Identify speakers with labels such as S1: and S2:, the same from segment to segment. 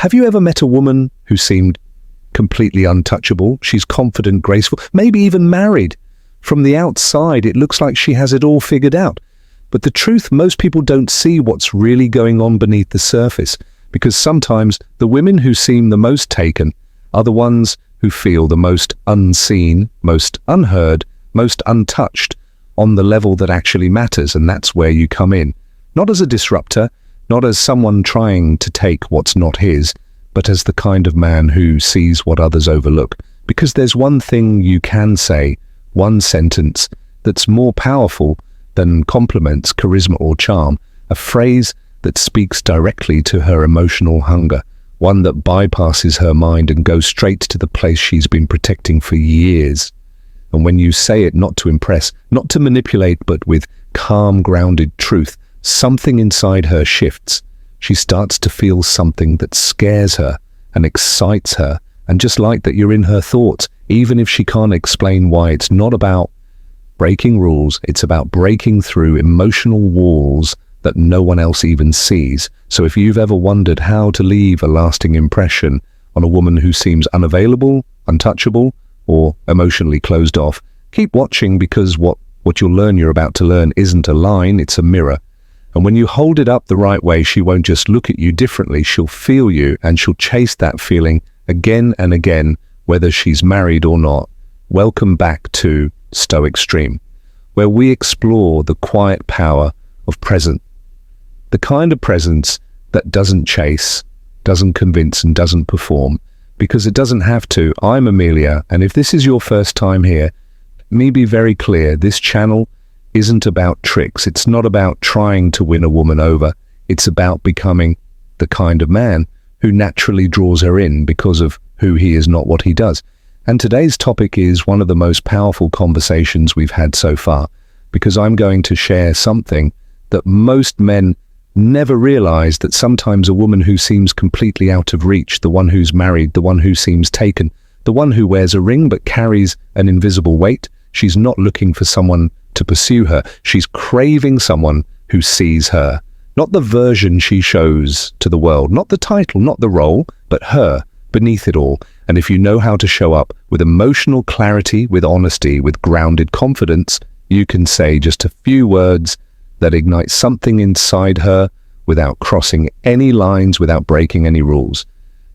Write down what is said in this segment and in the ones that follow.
S1: Have you ever met a woman who seemed completely untouchable? She's confident, graceful, maybe even married. From the outside, it looks like she has it all figured out. But the truth, most people don't see what's really going on beneath the surface, because sometimes the women who seem the most taken are the ones who feel the most unseen, most unheard, most untouched on the level that actually matters, and that's where you come in. Not as a disruptor, not as someone trying to take what's not his, but as the kind of man who sees what others overlook. Because there's one thing you can say, one sentence, that's more powerful than compliments, charisma or charm, a phrase that speaks directly to her emotional hunger, one that bypasses her mind and goes straight to the place she's been protecting for years. And when you say it not to impress, not to manipulate, but with calm, grounded truth, something inside her shifts. She starts to feel something that scares her and excites her, and just like that, you're in her thoughts, even if she can't explain why. It's not about breaking rules, it's about breaking through emotional walls that no one else even sees. So if you've ever wondered how to leave a lasting impression on a woman who seems unavailable, untouchable, or emotionally closed off, keep watching, because what you'll learn you're about to learn isn't a line, it's a mirror. And when you hold it up the right way, she won't just look at you differently, she'll feel you, and she'll chase that feeling again and again, whether she's married or not. Welcome back to Stoic Stream, where we explore the quiet power of presence. The kind of presence that doesn't chase, doesn't convince, and doesn't perform, because it doesn't have to. I'm Amelia, and if this is your first time here, let me be very clear, this channel isn't about tricks. It's not about trying to win a woman over. It's about becoming the kind of man who naturally draws her in because of who he is, not what he does. And today's topic is one of the most powerful conversations we've had so far, because I'm going to share something that most men never realize, that sometimes a woman who seems completely out of reach, the one who's married, the one who seems taken, the one who wears a ring but carries an invisible weight, she's not looking for someone to pursue her. She's craving someone who sees her. Not the version she shows to the world, not the title, not the role, but her beneath it all. And if you know how to show up with emotional clarity, with honesty, with grounded confidence, you can say just a few words that ignite something inside her without crossing any lines, without breaking any rules.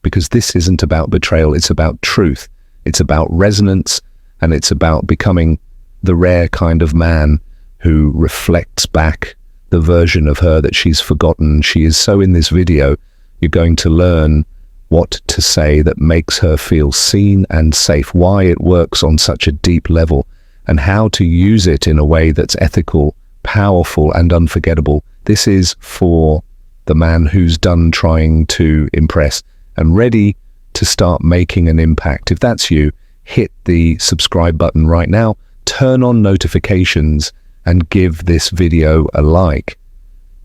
S1: Because this isn't about betrayal, it's about truth. It's about resonance, and it's about becoming the rare kind of man who reflects back the version of her that she's forgotten she is. So in this video, you're going to learn what to say that makes her feel seen and safe, why it works on such a deep level, and how to use it in a way that's ethical, powerful, and unforgettable. This is for the man who's done trying to impress and ready to start making an impact. If that's you, hit the subscribe button right now, turn on notifications, and give this video a like.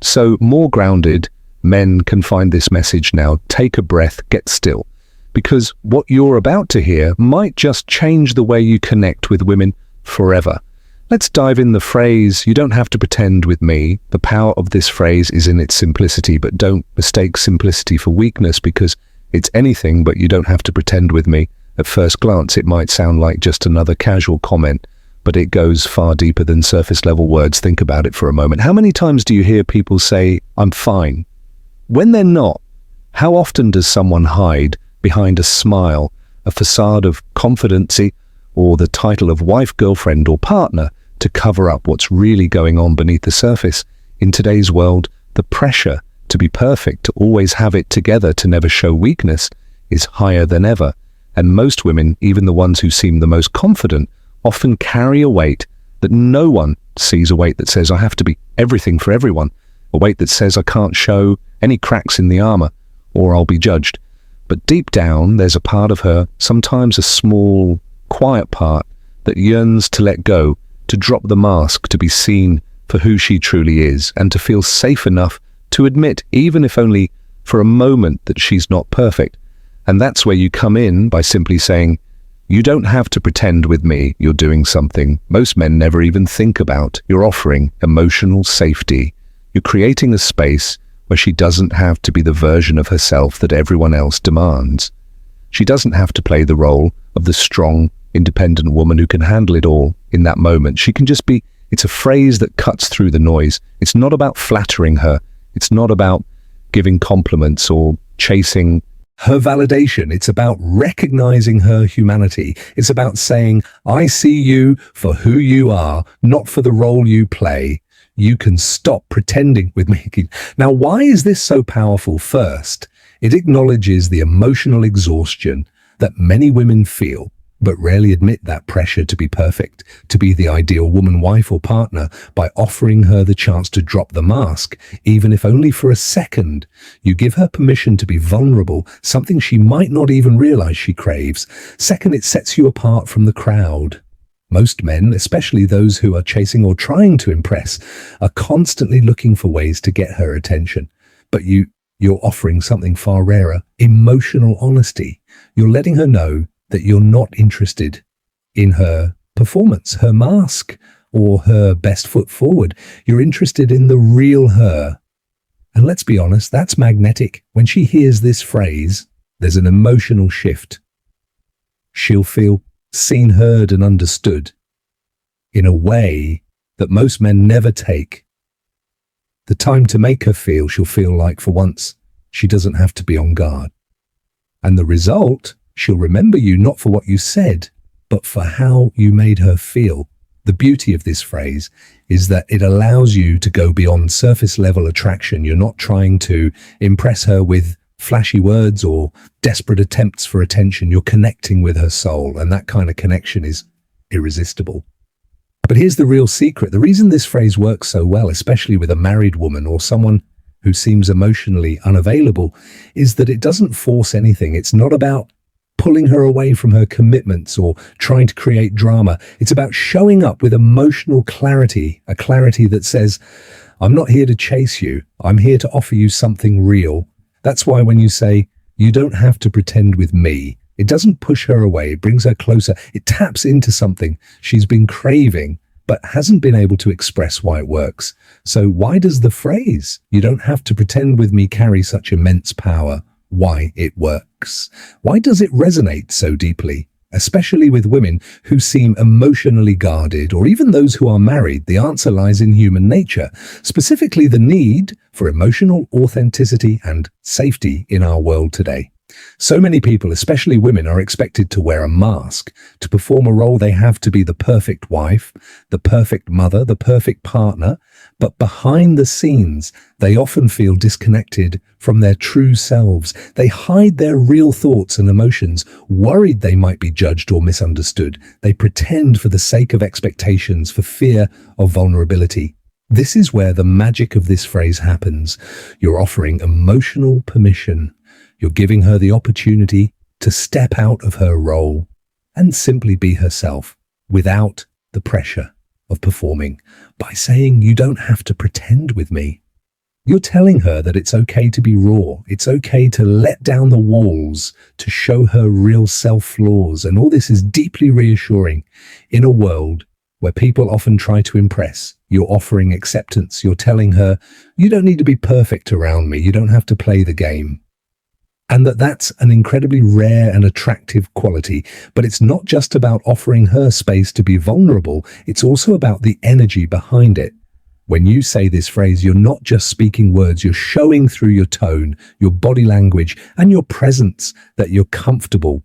S1: So more grounded men can find this message now. Take a breath, get still, because what you're about to hear might just change the way you connect with women forever. Let's dive in the phrase, "You don't have to pretend with me." The power of this phrase is in its simplicity, but don't mistake simplicity for weakness, because it's anything but "you don't have to pretend with me." At first glance, it might sound like just another casual comment, but it goes far deeper than surface level words. Think about it for a moment. How many times do you hear people say, "I'm fine," when they're not? How often does someone hide behind a smile, a facade of confidency, or the title of wife, girlfriend, or partner to cover up what's really going on beneath the surface? In today's world, the pressure to be perfect, to always have it together, to never show weakness, is higher than ever. And most women, even the ones who seem the most confident, often carry a weight that no one sees, a weight that says, "I have to be everything for everyone," a weight that says, "I can't show any cracks in the armor or I'll be judged." But deep down, there's a part of her, sometimes a small, quiet part, that yearns to let go, to drop the mask, to be seen for who she truly is, and to feel safe enough to admit, even if only for a moment, that she's not perfect. And that's where you come in by simply saying, "You don't have to pretend with me." You're doing something most men never even think about. You're offering emotional safety. You're creating a space where she doesn't have to be the version of herself that everyone else demands. She doesn't have to play the role of the strong, independent woman who can handle it all in that moment. She can just be. It's a phrase that cuts through the noise. It's not about flattering her. It's not about giving compliments or chasing her validation. It's about recognizing her humanity. It's about saying, I see you for who you are, not for the role you play. You can stop pretending with me. Now, why is this so powerful? First, it acknowledges the emotional exhaustion that many women feel, but rarely admit that pressure to be perfect, to be the ideal woman, wife, or partner, by offering her the chance to drop the mask, even if only for a second. You give her permission to be vulnerable, something she might not even realize she craves. Second, it sets you apart from the crowd. Most men, especially those who are chasing or trying to impress, are constantly looking for ways to get her attention. But you're offering something far rarer, emotional honesty. You're letting her know that you're not interested in her performance, her mask, or her best foot forward. You're interested in the real her. And let's be honest, that's magnetic. When she hears this phrase, there's an emotional shift. She'll feel seen, heard, and understood in a way that most men never take the time to make her feel. She'll feel like, for once, she doesn't have to be on guard. And the result, she'll remember you not for what you said, but for how you made her feel. The beauty of this phrase is that it allows you to go beyond surface level attraction. You're not trying to impress her with flashy words or desperate attempts for attention. You're connecting with her soul, and that kind of connection is irresistible. But here's the real secret. The reason this phrase works so well, especially with a married woman or someone who seems emotionally unavailable, is that it doesn't force anything. It's not about pulling her away from her commitments or trying to create drama. It's about showing up with emotional clarity, a clarity that says, I'm not here to chase you. I'm here to offer you something real. That's why when you say, you don't have to pretend with me, it doesn't push her away. It brings her closer. It taps into something she's been craving, but hasn't been able to express why it works. So why does the phrase, you don't have to pretend with me, carry such immense power? Why it works? Why does it resonate so deeply, especially with women who seem emotionally guarded, or even those who are married? The answer lies in human nature, specifically the need for emotional authenticity and safety in our world today. So many people, especially women, are expected to wear a mask. To perform a role, they have to be the perfect wife, the perfect mother, the perfect partner. But behind the scenes, they often feel disconnected from their true selves. They hide their real thoughts and emotions, worried they might be judged or misunderstood. They pretend for the sake of expectations, for fear of vulnerability. This is where the magic of this phrase happens. You're offering emotional permission. You're giving her the opportunity to step out of her role and simply be herself without the pressure of performing. By saying, you don't have to pretend with me, you're telling her that it's okay to be raw. It's okay to let down the walls, to show her real self-flaws. And all this is deeply reassuring in a world where people often try to impress. You're offering acceptance. You're telling her, you don't need to be perfect around me. You don't have to play the game. And that's an incredibly rare and attractive quality. But it's not just about offering her space to be vulnerable. It's also about the energy behind it. When you say this phrase, you're not just speaking words. You're showing through your tone, your body language, and your presence that you're comfortable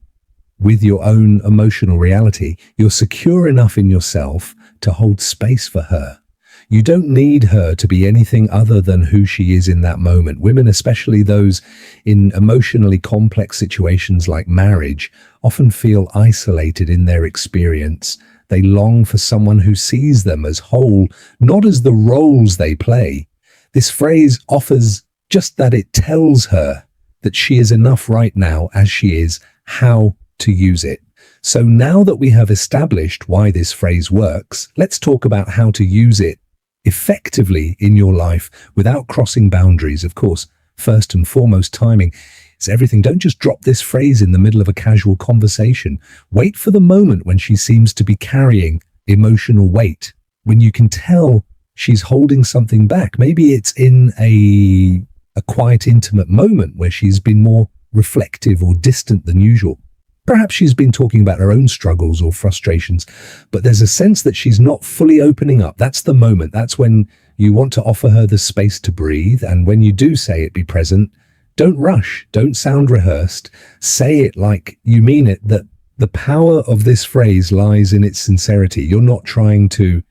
S1: with your own emotional reality. You're secure enough in yourself to hold space for her. You don't need her to be anything other than who she is in that moment. Women, especially those in emotionally complex situations like marriage, often feel isolated in their experience. They long for someone who sees them as whole, not as the roles they play. This phrase offers just that. It tells her that she is enough right now as she is, how to use it. So now that we have established why this phrase works, let's talk about how to use it effectively in your life without crossing boundaries. Of course, first and foremost, timing is everything. Don't just drop this phrase in the middle of a casual conversation. Wait for the moment when she seems to be carrying emotional weight, when you can tell she's holding something back. Maybe it's in a a quiet, intimate moment where she's been more reflective or distant than usual. Perhaps she's been talking about her own struggles or frustrations, but there's a sense that she's not fully opening up. That's the moment. That's when you want to offer her the space to breathe. And when you do say it, be present. Don't rush. Don't sound rehearsed. Say it like you mean it, that the power of this phrase lies in its sincerity. You're not trying to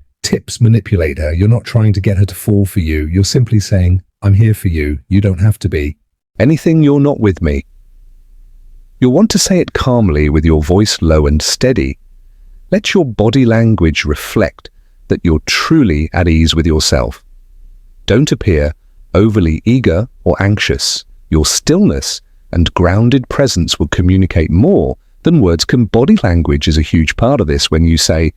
S1: manipulate her. You're not trying to get her to fall for you. You're simply saying, I'm here for you. You don't have to be anything you're not with me. You'll want to say it calmly with your voice low and steady. Let your body language reflect that you're truly at ease with yourself. Don't appear overly eager or anxious. Your stillness and grounded presence will communicate more than words can. Body language is a huge part of this. When you say,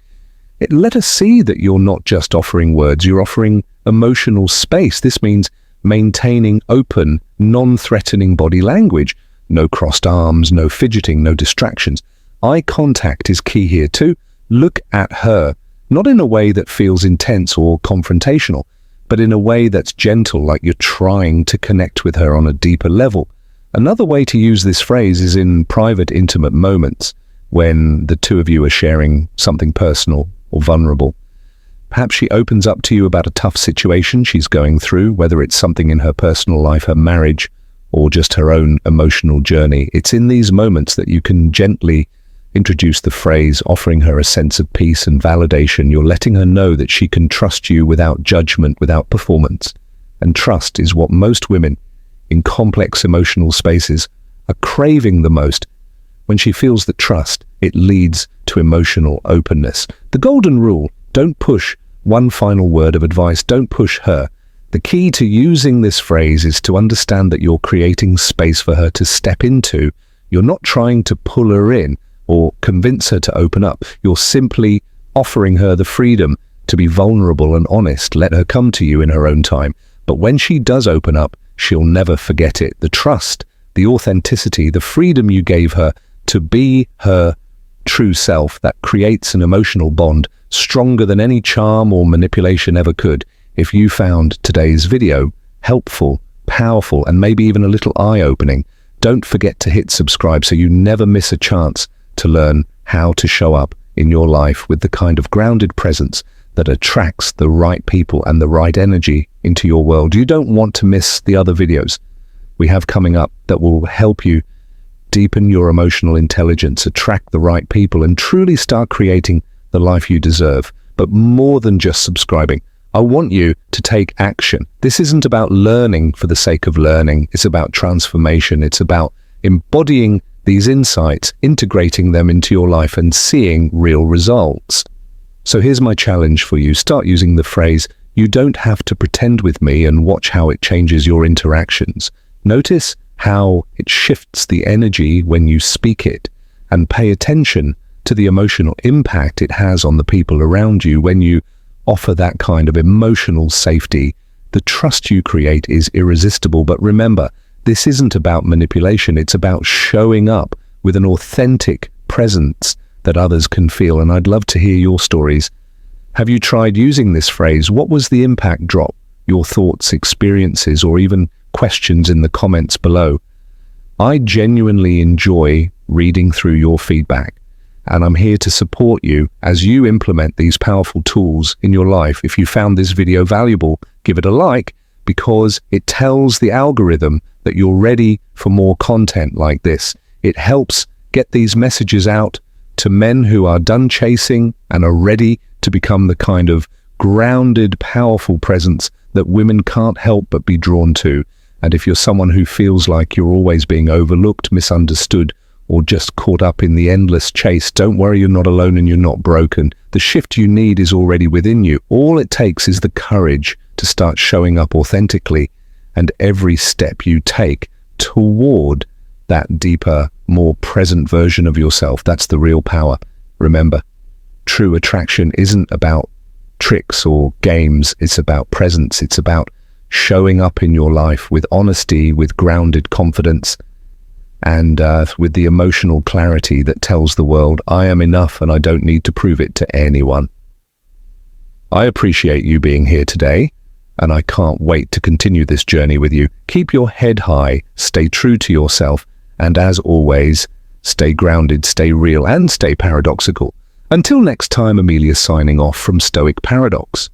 S1: let us see that you're not just offering words, you're offering emotional space. This means maintaining open, non-threatening body language. No crossed arms, no fidgeting, no distractions. Eye contact is key here too. Look at her, not in a way that feels intense or confrontational, but in a way that's gentle, like you're trying to connect with her on a deeper level. Another way to use this phrase is in private, intimate moments when the two of you are sharing something personal or vulnerable. Perhaps she opens up to you about a tough situation she's going through, whether it's something in her personal life, her marriage, or just her own emotional journey. It's in these moments that you can gently introduce the phrase, offering her a sense of peace and validation. You're letting her know that she can trust you without judgment, without performance. And trust is what most women in complex emotional spaces are craving the most. When she feels the trust, it leads to emotional openness. The golden rule: don't push. One final word of advice: don't push her. The key to using this phrase is to understand that you're creating space for her to step into. You're not trying to pull her in or convince her to open up. You're simply offering her the freedom to be vulnerable and honest. Let her come to you in her own time. But when she does open up, she'll never forget it. The trust, the authenticity, the freedom you gave her to be her true self, that creates an emotional bond stronger than any charm or manipulation ever could. If you found today's video helpful, powerful, and maybe even a little eye-opening, don't forget to hit subscribe so you never miss a chance to learn how to show up in your life with the kind of grounded presence that attracts the right people and the right energy into your world. You don't want to miss the other videos we have coming up that will help you deepen your emotional intelligence, attract the right people, and truly start creating the life you deserve. But more than just subscribing, I want you to take action. This isn't about learning for the sake of learning. It's about transformation. It's about embodying these insights, integrating them into your life, and seeing real results. So here's my challenge for you. Start using the phrase, "You don't have to pretend with me," and watch how it changes your interactions. Notice how it shifts the energy when you speak it, and pay attention to the emotional impact it has on the people around you. When you offer that kind of emotional safety, the trust you create is irresistible. But remember, this isn't about manipulation. It's about showing up with an authentic presence that others can feel. And I'd love to hear your stories. Have you tried using this phrase? What was the impact? Drop your thoughts, experiences, or even questions in the comments below. I genuinely enjoy reading through your feedback, and I'm here to support you as you implement these powerful tools in your life. If you found this video valuable, give it a like, because it tells the algorithm that you're ready for more content like this. It helps get these messages out to men who are done chasing and are ready to become the kind of grounded, powerful presence that women can't help but be drawn to. And if you're someone who feels like you're always being overlooked, misunderstood, or just caught up in the endless chase, don't worry, you're not alone and you're not broken. The shift you need is already within you. All it takes is the courage to start showing up authentically, and every step you take toward that deeper, more present version of yourself, that's the real power. Remember, true attraction isn't about tricks or games. It's about presence. It's about showing up in your life with honesty, with grounded confidence, and with the emotional clarity that tells the world, I am enough and I don't need to prove it to anyone. I appreciate you being here today. and I can't wait to continue this journey with you. Keep your head high, stay true to yourself, and as always, stay grounded, stay real, and stay paradoxical. Until next time, Amelia signing off from Stoic Paradox.